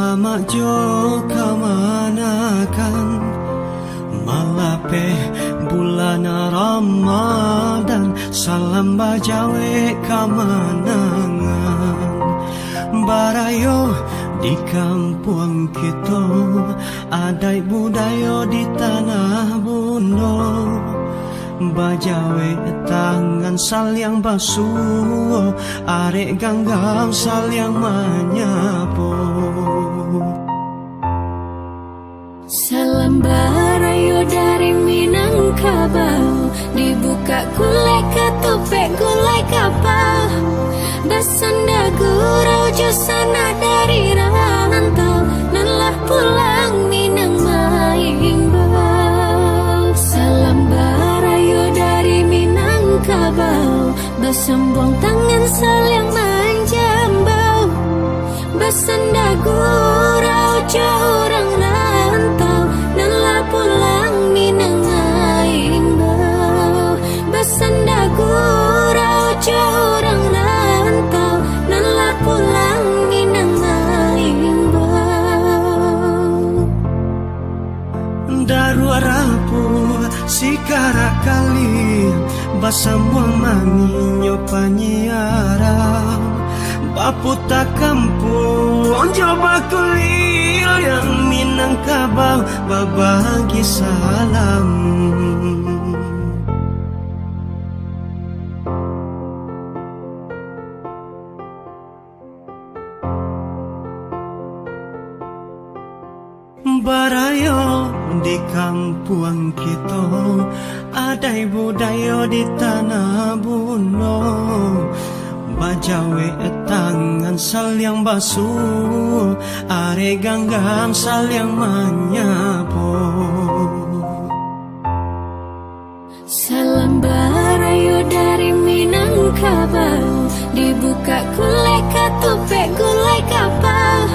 mama jo kamanakan malape bulan Ramadan salam bajawe kamanangan barayo di kampung kita adai budaya di tanah bundo bajawe tangan saling basuh arek ganggang saling menyapu salam barayo dari Minangkabau dibuka gulai ketupek gulai kapal bersanda gurau sana dari rantau lelah pulang Minang Maimbau salam barayo dari Minangkabau bersembung tangan saling menjambau bersanda gurau orang rantau lelah pulang Minang Maimbau bersanda gurau orang rantau lelah pulang Minang Maimbau daru rapu sikara kali basambuang manginyo panyiarang baputa kampung coba kulir yang Minangkabau babagi salam barayo di kampung kita adai budaya di tanah bundo bajawe tangan saling basuh are ganggang saling menyapu salam barayo dari Minangkabau dibuka gulai ketupek gulai kapal